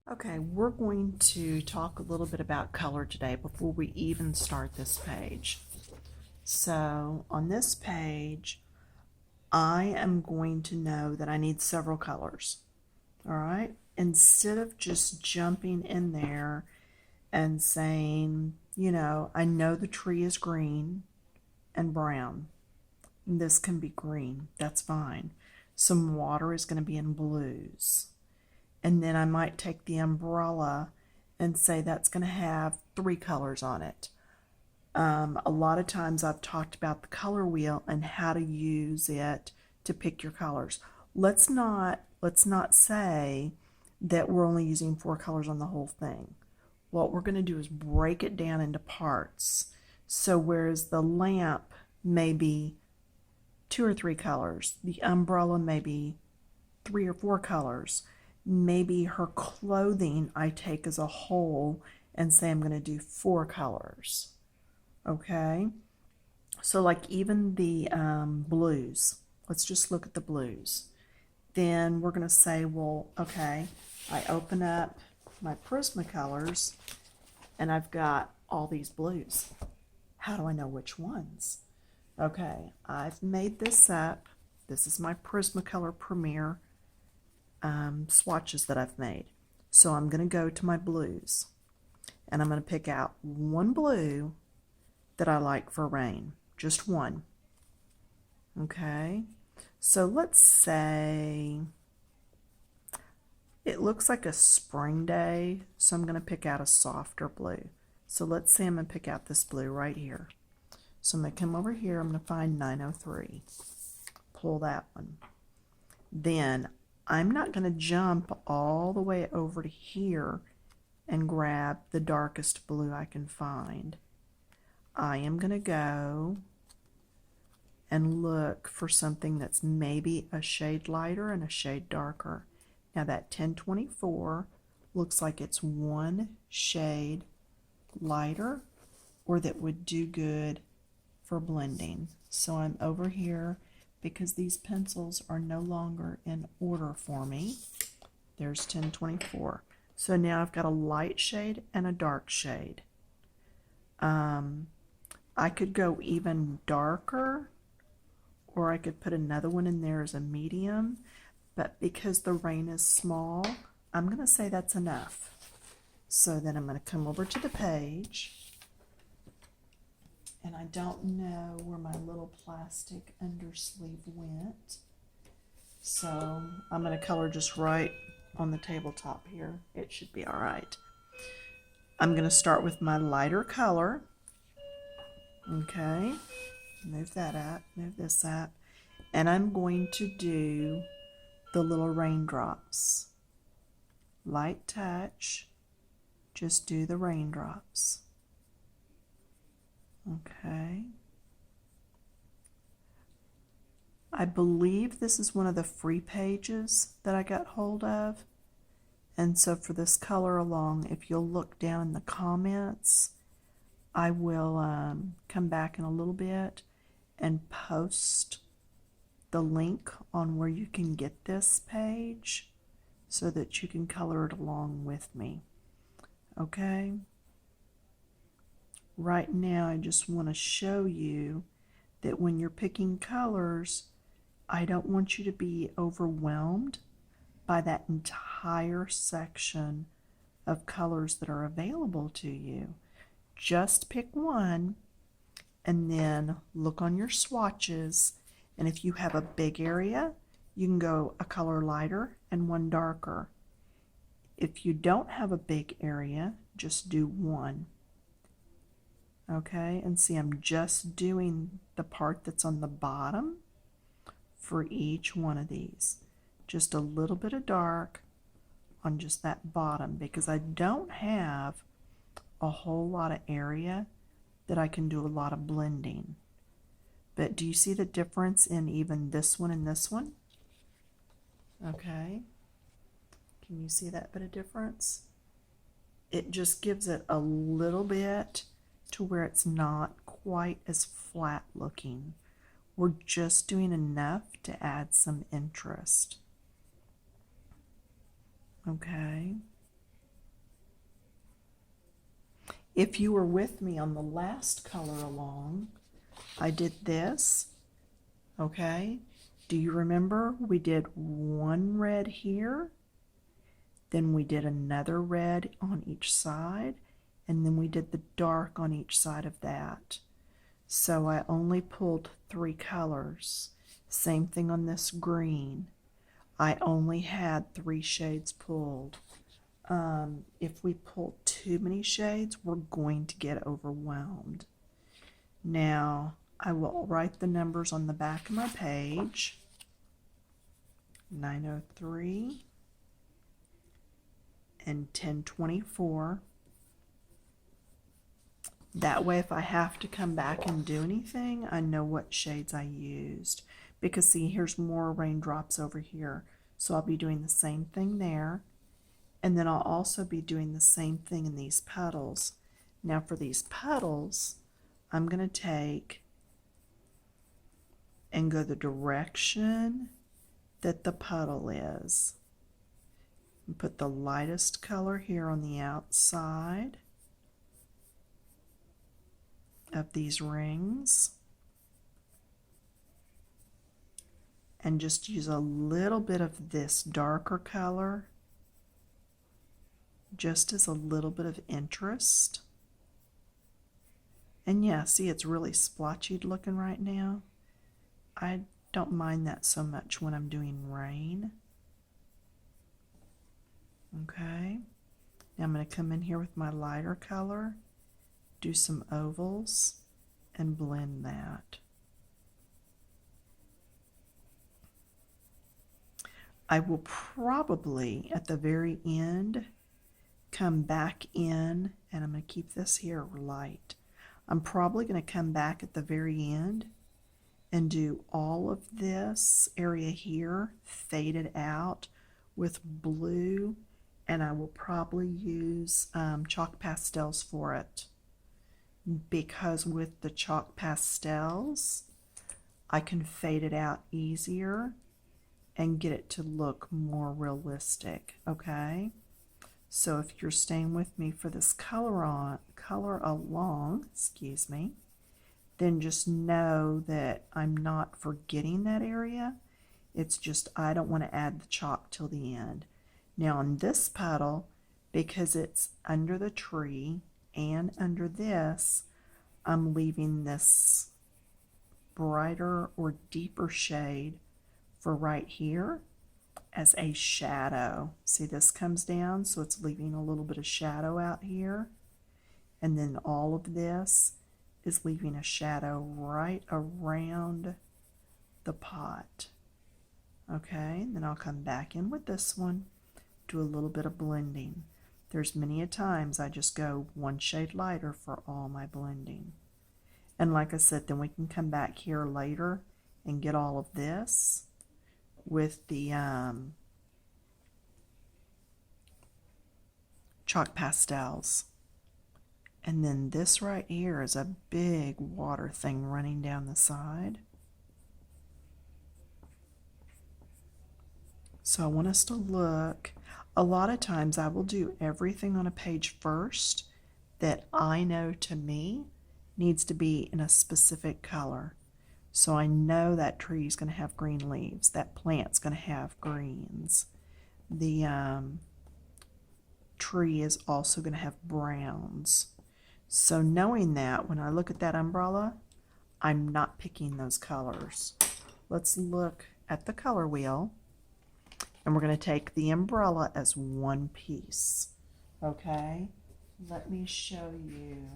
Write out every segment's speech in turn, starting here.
Okay, we're going to talk a little bit about color today before we even start this page. So on this page, I am going to know that I need several colors. All right? Instead of just jumping in there and saying, I know the tree is green and brown. This can be green. That's fine. Some water is going to be in blues. And then I might take the umbrella and say that's going to have three colors on it. A lot of times I've talked about the color wheel and how to use it to pick your colors. Let's not say that we're only using four colors on the whole thing. What we're going to do is break it down into parts. So whereas the lamp may be two or three colors, the umbrella may be three or four colors. Maybe her clothing I take as a whole and say I'm going to do four colors. Okay? So, like even the blues, let's just look at the blues. Then we're going to say, well, okay, I open up my Prismacolors and I've got all these blues. How do I know which ones? Okay, I've made this up. This is my Prismacolor Premier swatches that I've made. So I'm going to go to my blues and I'm going to pick out one blue that I like for rain. Just one. Okay. So let's say it looks like a spring day, so I'm going to pick out a softer blue. So let's say I'm going to pick out this blue right here. So I'm going to come over here, I'm going to find 903. Pull that one. Then I'm not going to jump all the way over to here and grab the darkest blue I can find. I am going to go and look for something that's maybe a shade lighter and a shade darker. Now that 1024 looks like it's one shade lighter or that would do good for blending. So I'm over here because these pencils are no longer in order for me. There's 1024. So now I've got a light shade and a dark shade. I could go even darker, or I could put another one in there as a medium, but because the rain is small, I'm going to say that's enough. So then I'm going to come over to the page, and I don't know where my little plastic undersleeve went. So I'm going to color just right on the tabletop here. It should be all right. I'm going to start with my lighter color. Okay, move that up, move this up. And I'm going to do the little raindrops. Light touch, just do the raindrops. Okay. I believe this is one of the free pages that I got hold of. And so for this color along, if you'll look down in the comments, I will come back in a little bit and post the link on where you can get this page so that you can color it along with me. Okay? Right now, I just want to show you that when you're picking colors, I don't want you to be overwhelmed by that entire section of colors that are available to you. Just pick one and then look on your swatches, and if you have a big area, you can go a color lighter and one darker. If you don't have a big area, just do one. Okay, and see, I'm just doing the part that's on the bottom for each one of these. Just a little bit of dark on just that bottom because I don't have a whole lot of area that I can do a lot of blending. But do you see the difference in even this one and this one? Okay. Can you see that bit of difference? It just gives it a little bit to where it's not quite as flat looking. We're just doing enough to add some interest. Okay. If you were with me on the last color along, I did this, okay? Do you remember we did one red here, then we did another red on each side, and then we did the dark on each side of that. So I only pulled 3 colors. Same thing on this green. I only had 3 shades pulled. If we pull too many shades, we're going to get overwhelmed. Now, I will write the numbers on the back of my page. 903 and 1024. That way, if I have to come back and do anything, I know what shades I used. Because see, here's more raindrops over here. So I'll be doing the same thing there. And then I'll also be doing the same thing in these puddles. Now for these puddles, I'm going to take and go the direction that the puddle is. And put the lightest color here on the outside of these rings. And just use a little bit of this darker color just as a little bit of interest. And yeah, see, it's really splotchy looking right now. I don't mind that so much when I'm doing rain. Okay, now I'm going to come in here with my lighter color, do some ovals, and blend that. I will probably, at the very end, come back in, and I'm going to keep this here light. I'm probably going to come back at the very end and do all of this area here faded out with blue, and I will probably use chalk pastels for it, because with the chalk pastels I can fade it out easier and get it to look more realistic. Okay, so if you're staying with me for this color along, excuse me, then just know that I'm not forgetting that area. It's just I don't want to add the chalk till the end. Now on this puddle, because it's under the tree and under this, I'm leaving this brighter or deeper shade for right here as a shadow. See, this comes down, so it's leaving a little bit of shadow out here. And then all of this is leaving a shadow right around the pot. Okay, and then I'll come back in with this one, do a little bit of blending. There's many a times I just go one shade lighter for all my blending. And like I said, then we can come back here later and get all of this with the chalk pastels. And then this right here is a big water thing running down the side. So I want us to look. A lot of times I will do everything on a page first that I know to me needs to be in a specific color. So I know that tree is going to have green leaves. That plant's going to have greens. The tree is also going to have browns. So knowing that, when I look at that umbrella, I'm not picking those colors. Let's look at the color wheel. And we're going to take the umbrella as one piece. Okay? Let me show you.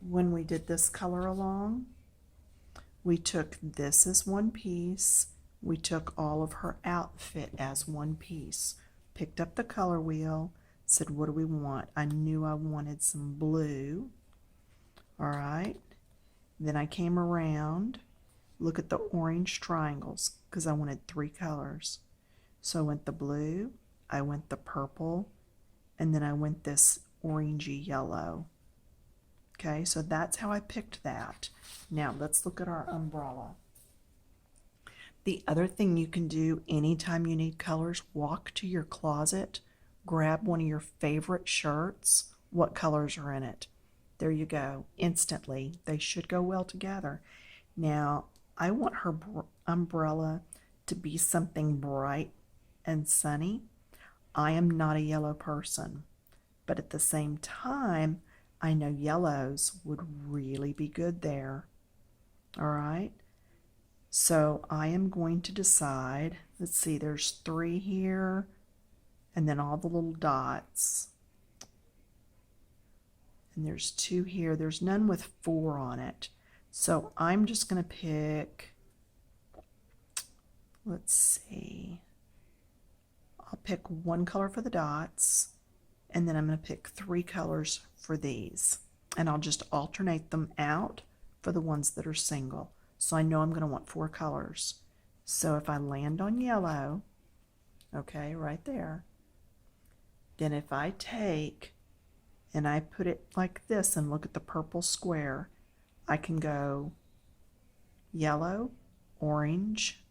When we did this color along, we took this as one piece. We took all of her outfit as one piece. Picked up the color wheel, said, what do we want? I knew I wanted some blue. All right. Then I came around. Look at the orange triangles, because I wanted 3 colors. So I went the blue, I went the purple, and then I went this orangey yellow. Okay, so that's how I picked that. Now let's look at our umbrella. The other thing you can do anytime you need colors, walk to your closet, grab one of your favorite shirts. What colors are in it? There you go. Instantly. They should go well together. Now, I want her umbrella to be something bright and sunny. I am not a yellow person, but at the same time, I know yellows would really be good there. All right. So I am going to decide, let's see, there's 3 here, and then all the little dots. And there's 2 here. There's none with 4 on it. So I'm just going to pick, let's see, I'll pick 1 color for the dots, and then I'm going to pick 3 colors for these. And I'll just alternate them out for the ones that are single. So I know I'm going to want 4 colors. So if I land on yellow, okay, right there, then if I take and I put it like this and look at the purple square, I can go yellow, orange,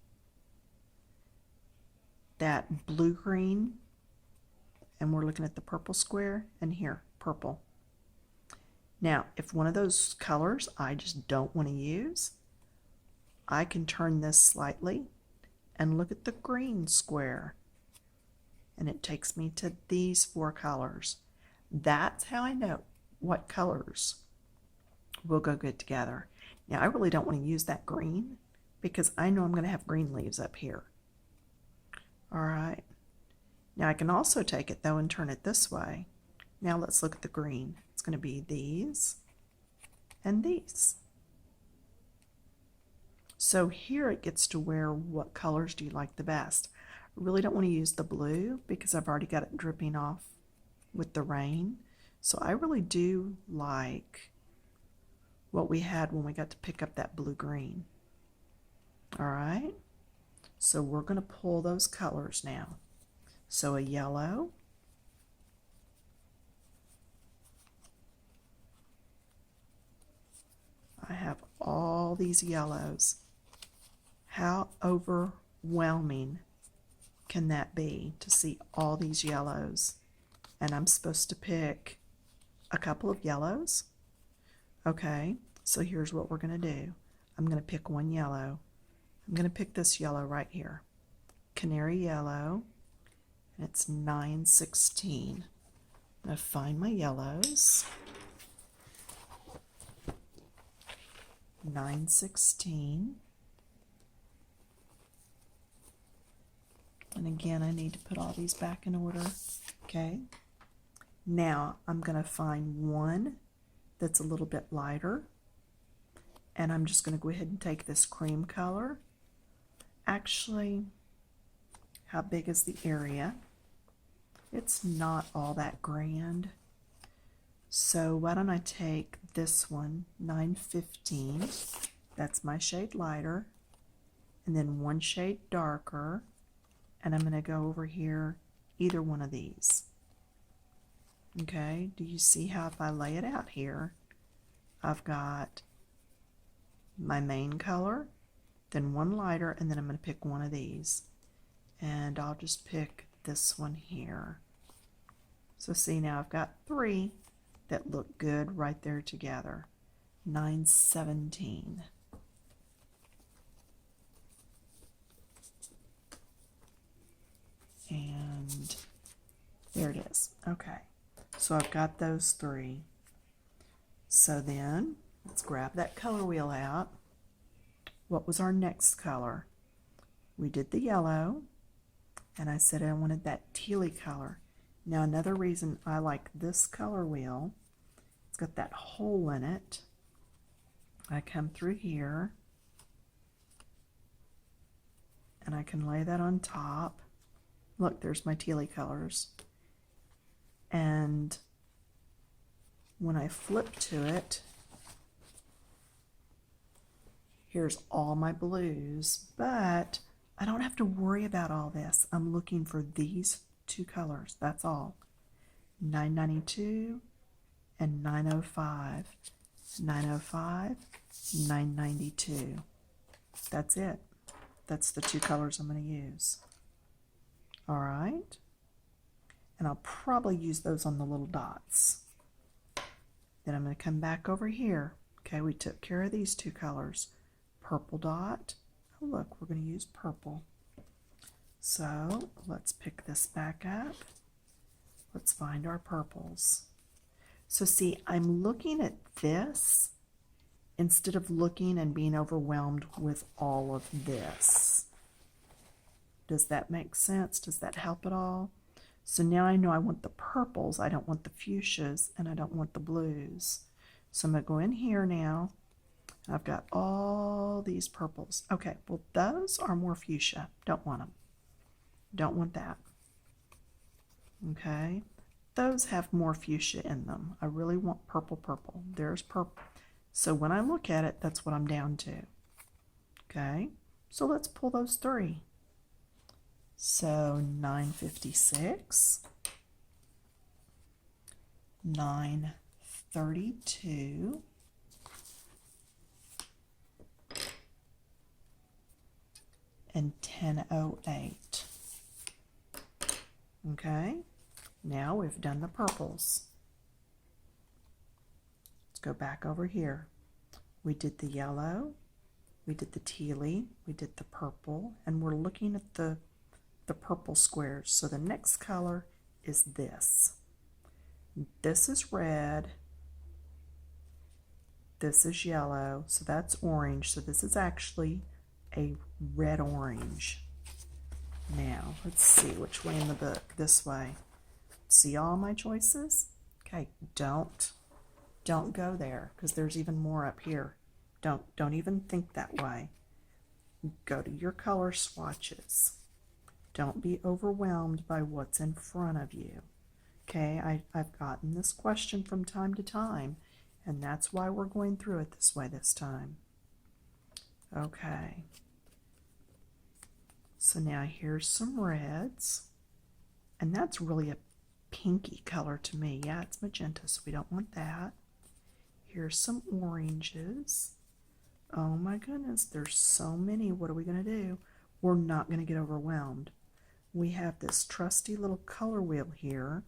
that blue-green, and we're looking at the purple square, and here, purple. Now, if one of those colors I just don't want to use, I can turn this slightly and look at the green square, and it takes me to these 4 colors. That's how I know what colors will go good together. Now, I really don't want to use that green because I know I'm going to have green leaves up here. All right. Now, I can also take it, though, and turn it this way. Now, let's look at the green. It's going to be these and these. So here it gets to where what colors do you like the best? I really don't want to use the blue because I've already got it dripping off with the rain. So I really do like what we had when we got to pick up that blue-green. All right, so we're going to pull those colors now. So a yellow, I have all these yellows. How overwhelming can that be to see all these yellows? And I'm supposed to pick a couple of yellows. Okay, so here's what we're going to do. I'm going to pick 1 yellow. I'm going to pick this yellow right here. Canary yellow. And it's 916. I'm going to find my yellows. 916. And again, I need to put all these back in order. Okay. Now I'm going to find one that's a little bit lighter. And I'm just going to go ahead and take this cream color. Actually, how big is the area? It's not all that grand. So why don't I take this one, 915. That's my shade lighter. And then 1 shade darker. And I'm going to go over here, either one of these. Okay, do you see how if I lay it out here, I've got my main color, then 1 lighter, and then I'm going to pick one of these. And I'll just pick this one here. So see, now I've got 3 that look good right there together. 917. And there it is. Okay, so I've got those 3. So then let's grab that color wheel out. What was our next color? We did the yellow, and I said I wanted that tealy color. Now another reason I like this color wheel, it's got that hole in it. I come through here, and I can lay that on top. Look, there's my tealy colors. And when I flip to it, here's all my blues, but I don't have to worry about all this. I'm looking for these 2 colors, that's all. 992 and 905. 905, 992. That's it. That's the 2 colors I'm going to use. All right. and I'll probably use those on the little dots. Then I'm going to come back over here. Okay, we took care of these two colors. Purple dot. Oh, look, we're going to use purple. So let's pick this back up. Let's find our purples. So see, I'm looking at this instead of looking and being overwhelmed with all of this. Does that make sense? Does that help at all? So now I know I want the purples, I don't want the fuchsias, and I don't want the blues. So I'm going to go in here now. I've got all these purples. Okay, well those are more fuchsia. Don't want them. Don't want that. Okay, those have more fuchsia in them. I really want purple, purple. There's purple. So when I look at it, that's what I'm down to. Okay, so let's pull those three. So 956, 932, and 1008. Okay, now we've done the purples. Let's go back over here. We did the yellow, we did the tealy, we did the purple, and we're looking at the purple squares. So the next color is this. This is red. This is yellow. So that's orange. So this is actually a red orange. Now let's see which way in the book. This way. See all my choices? Okay, don't go there because there's even more up here. Don't even think that way. Go to your color swatches. Don't be overwhelmed by what's in front of you. Okay, I've gotten this question from time to time, and that's why we're going through it this way this time. Okay. So now here's some reds, and that's really a pinky color to me. Yeah, it's magenta, so we don't want that. Here's some oranges. Oh my goodness, there's so many. What are we going to do? We're not going to get overwhelmed. We have this trusty little color wheel here.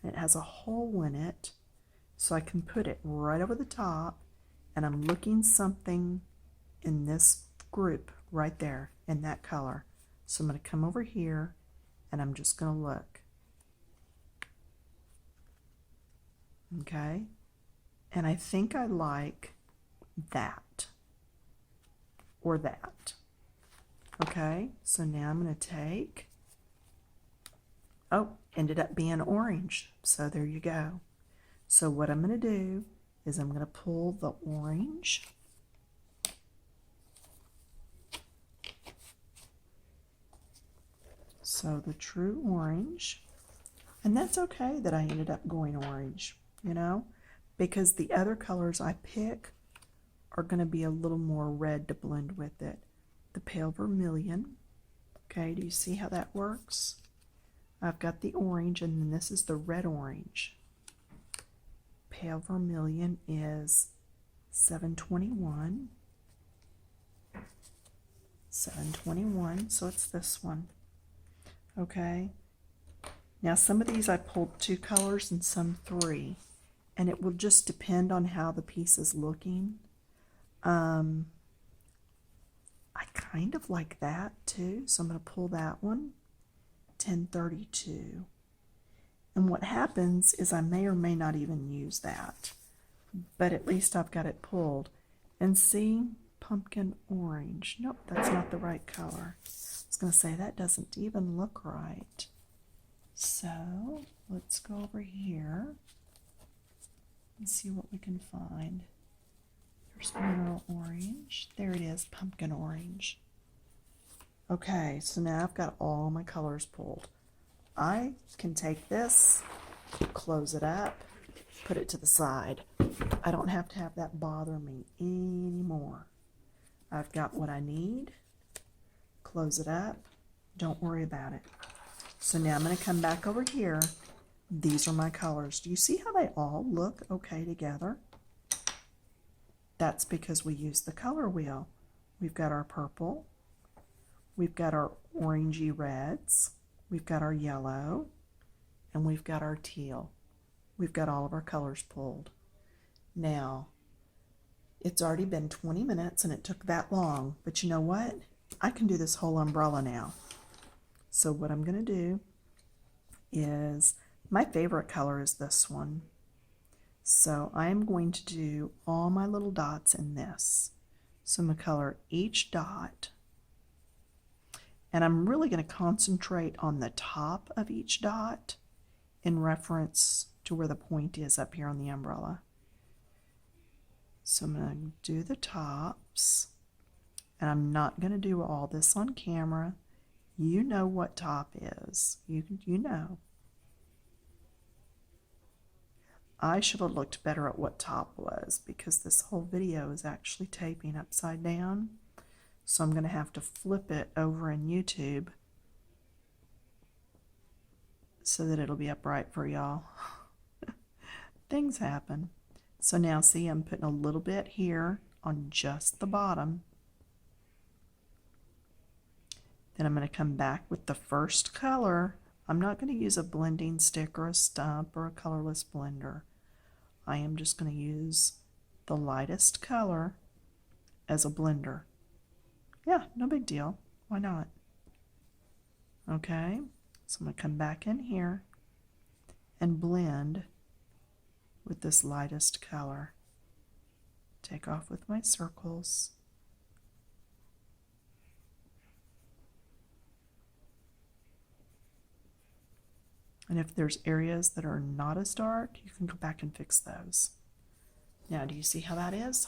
It has a hole in it, so I can put it right over the top, and I'm looking something in this group right there in that color. So I'm going to come over here, and I'm just going to look. Okay, and I think I like that or that. Okay, so now I'm going to take, oh, ended up being orange. So there you go. So what I'm going to do is I'm going to pull the orange. So the true orange. And that's okay that I ended up going orange, you know, because the other colors I pick are going to be a little more red to blend with it. The pale vermilion. Okay, do you see how that works? I've got the orange, and then this is the red orange. Pale vermilion is 721. 721, so it's this one. Okay. Now some of these I pulled 2 colors and some 3, and it will just depend on how the piece is looking. I kind of like that too, so I'm going to pull that one. 1032. And what happens is I may or may not even use that, but at least I've got it pulled. And see, pumpkin orange. Nope, that's not the right color. I was going to say that doesn't even look right. So let's go over here and see what we can find. There's mineral orange. There it is, pumpkin orange. Okay, so now I've got all my colors pulled. I can take this, close it up, put it to the side. I don't have to have that bother me anymore. I've got what I need. Close it up. Don't worry about it. So now I'm going to come back over here. These are my colors. Do you see how they all look okay together? That's because we use the color wheel. We've got our purple. We've got our orangey reds. We've got our yellow. and we've got our teal. We've got all of our colors pulled. Now, it's already been 20 minutes and it took that long, but you know what? I can do this whole umbrella now. So what I'm going to do is, my favorite color is this one. So I'm going to do all my little dots in this. So I'm going to color each dot. And I'm really going to concentrate on the top of each dot in reference to where the point is up here on the umbrella. So I'm going to do the tops. And I'm not going to do all this on camera. You know what top is. You know. I should have looked better at what top was, because this whole video is actually taping upside down. So I'm going to have to flip it over in YouTube so that it'll be upright for y'all. Things happen. So now see, I'm putting a little bit here on just the bottom. Then I'm going to come back with the first color. I'm not going to use a blending stick or a stump or a colorless blender. I am just going to use the lightest color as a blender. Yeah, no big deal. Why not? Okay, so I'm going to come back in here and blend with this lightest color. Take off with my circles. And if there's areas that are not as dark, you can go back and fix those. Now, do you see how that is?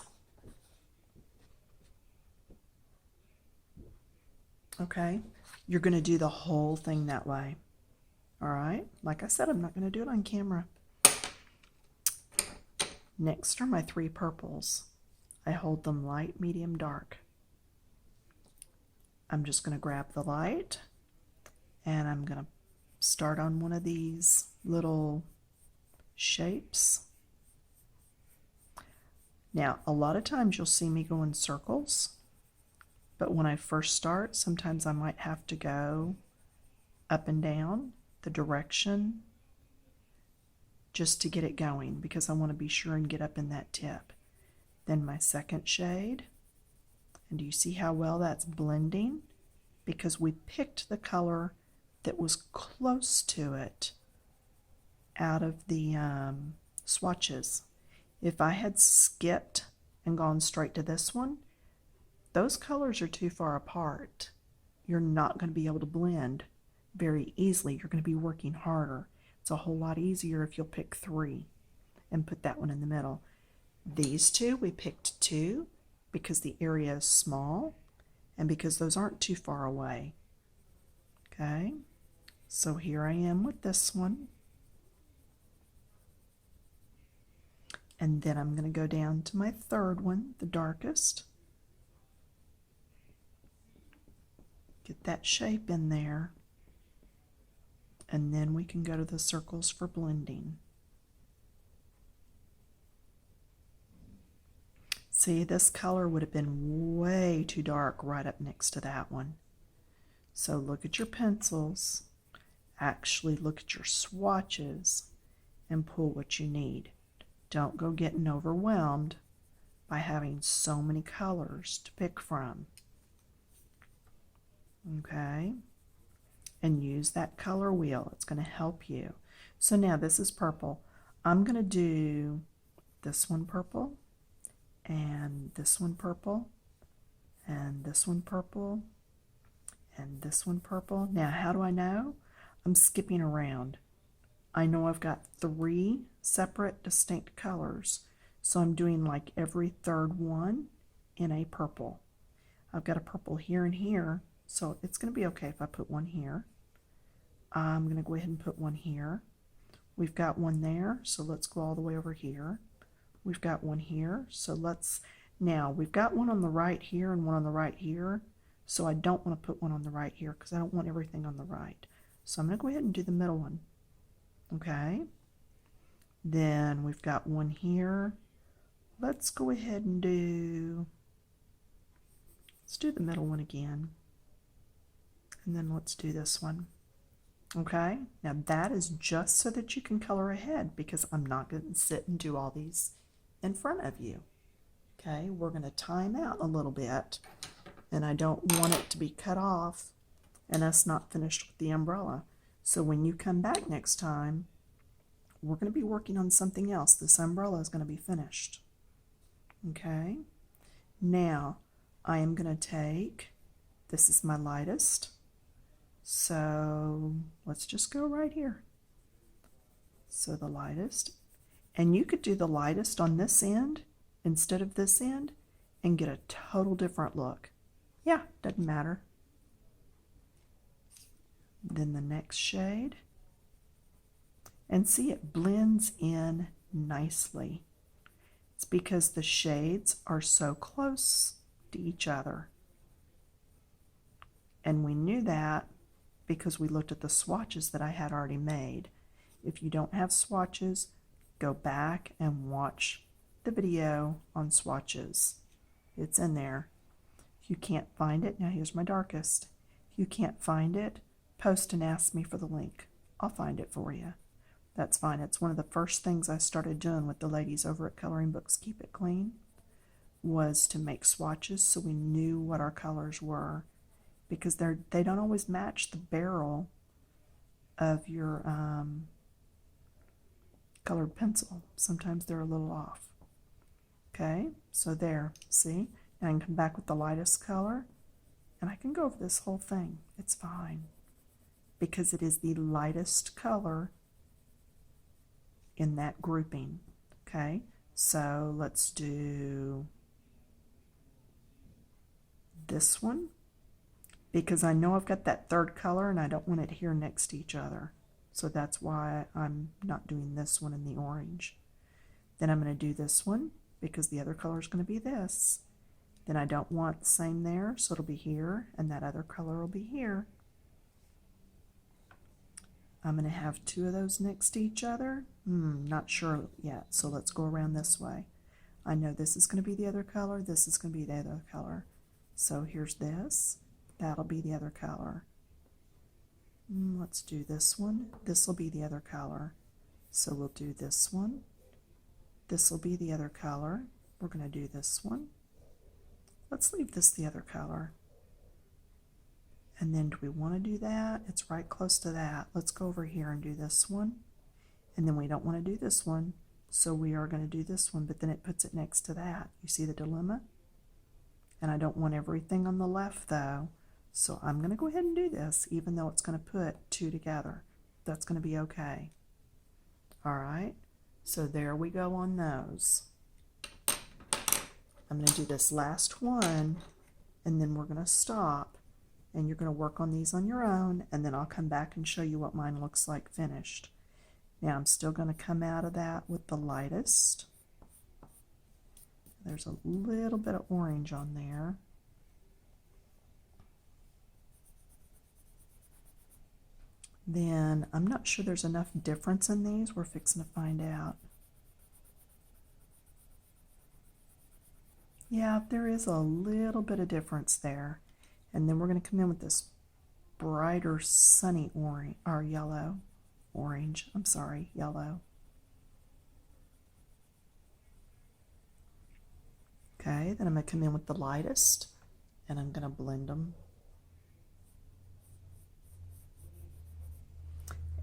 Okay, you're going to do the whole thing that way. All right, like I said, I'm not going to do it on camera. Next are my 3 purples. I hold them light, medium, dark. I'm just going to grab the light, and I'm going to start on one of these little shapes. Now, a lot of times you'll see me go in circles, but when I first start, sometimes I might have to go up and down the direction just to get it going, because I want to be sure and get up in that tip. Then my second shade, and do you see how well that's blending? Because we picked the color that was close to it out of the swatches. If I had skipped and gone straight to this one, those colors are too far apart. You're not going to be able to blend very easily. You're going to be working harder. It's a whole lot easier if you'll pick 3 and put that one in the middle. These 2, we picked 2 because the area is small and because those aren't too far away. Okay, so here I am with this one. And then I'm going to go down to my third one, the darkest. Get that shape in there. And then we can go to the circles for blending. See, this color would have been way too dark right up next to that one. So look at your pencils. Actually look at your swatches and pull what you need. Don't go getting overwhelmed by having so many colors to pick from. Okay, and use that color wheel. It's going to help you. So now this is purple. I'm going to do this one purple, and this one purple, and this one purple, and this one purple. Now, how do I know? I'm skipping around. I know I've got 3 separate distinct colors, so I'm doing like every third one in a purple. I've got a purple here and here, so it's going to be okay if I put one here. I'm going to go ahead and put one here. We've got one there, so let's go all the way over here. We've got one here, so now we've got one on the right here and one on the right here, so I don't want to put one on the right here because I don't want everything on the right. So I'm going to go ahead and do the middle one. Okay, then we've got one here. Let's go ahead and let's do the middle one again, and then let's do this one. Okay, now that is just so that you can color ahead because I'm not going to sit and do all these in front of you. Okay, we're going to time out a little bit, and I don't want it to be cut off and us not finished with the umbrella. So when you come back next time, we're going to be working on something else. This umbrella is going to be finished. Okay, now I am going to take, this is my lightest, so let's just go right here. So the lightest, and you could do the lightest on this end instead of this end and get a total different look. Yeah, doesn't matter. Then the next shade, and see, it blends in nicely. It's because the shades are so close to each other. And we knew that because we looked at the swatches that I had already made. If you don't have swatches, go back and watch the video on swatches. It's in there. If you can't find it, now here's my darkest. If you can't find it, post and ask me for the link. I'll find it for you. That's fine. It's one of the first things I started doing with the ladies over at Coloring Books Keep It Clean was to make swatches so we knew what our colors were, because they don't always match the barrel of your colored pencil. Sometimes they're a little off. Okay, so there, see? And I can come back with the lightest color, and I can go over this whole thing. It's fine, because it is the lightest color in that grouping. Okay, so let's do this one, because I know I've got that third color and I don't want it here next to each other. So that's why I'm not doing this one in the orange. Then I'm going to do this one because the other color is going to be this. Then I don't want the same there, so it'll be here, and that other color will be here. I'm going to have two of those next to each other. Not sure yet, so let's go around this way. I know this is going to be the other color, this is going to be the other color. So here's this, that'll be the other color. Let's do this one. This will be the other color. So we'll do this one. This will be the other color. We're going to do this one. Let's leave this the other color. And then do we want to do that? It's right close to that. Let's go over here and do this one. And then we don't want to do this one, so we are going to do this one, but then it puts it next to that. You see the dilemma? And I don't want everything on the left though. So I'm going to go ahead and do this, even though it's going to put two together. That's going to be okay. All right, so there we go on those. I'm going to do this last one, and then we're going to stop, and you're going to work on these on your own, and then I'll come back and show you what mine looks like finished. Now I'm still going to come out of that with the lightest. There's a little bit of orange on there. Then I'm not sure there's enough difference in these. We're fixing to find out. Yeah, there is a little bit of difference there. And then we're going to come in with this brighter sunny orange, or yellow. Orange, I'm sorry, yellow. Okay, then I'm going to come in with the lightest, and I'm going to blend them.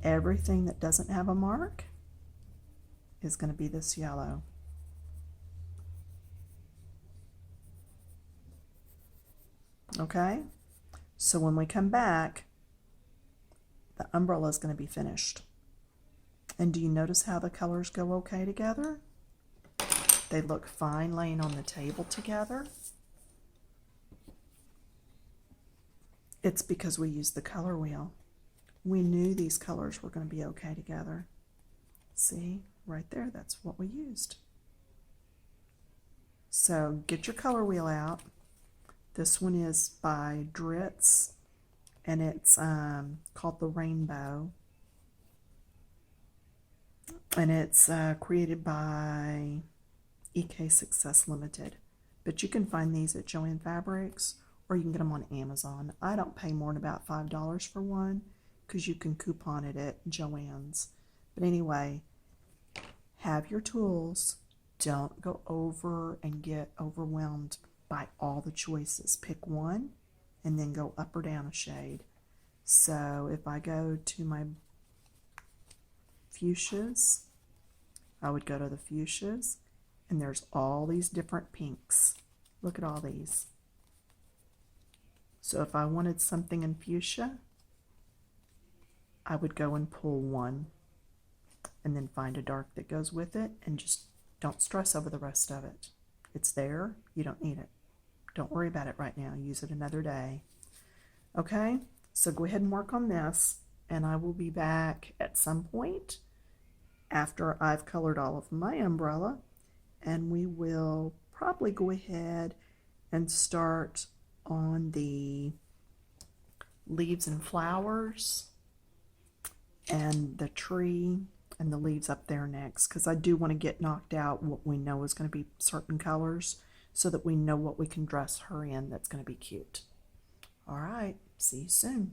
Everything that doesn't have a mark is going to be this yellow. Okay, so when we come back, the umbrella is going to be finished. And do you notice how the colors go okay together? They look fine laying on the table together. It's because we used the color wheel. We knew these colors were going to be okay together. See, right there, that's what we used. So get your color wheel out. This one is by Dritz, and it's called the Rainbow. And it's created by EK Success Limited. But you can find these at Joann Fabrics, or you can get them on Amazon. I don't pay more than about $5 for one, because you can coupon it at Joann's. But anyway, have your tools. Don't go over and get overwhelmed by all the choices. Pick one and then go up or down a shade. So if I go to my fuchsias, I would go to the fuchsias, and there's all these different pinks. Look at all these. So if I wanted something in fuchsia, I would go and pull one and then find a dark that goes with it, and just don't stress over the rest of it. It's there. You don't need it. Don't worry about it right now. Use it another day. Okay, so go ahead and work on this, and I will be back at some point after I've colored all of my umbrella, and we will probably go ahead and start on the leaves and flowers and the tree and the leaves up there next, because I do want to get knocked out what we know is going to be certain colors so that we know what we can dress her in that's going to be cute. All right, see you soon.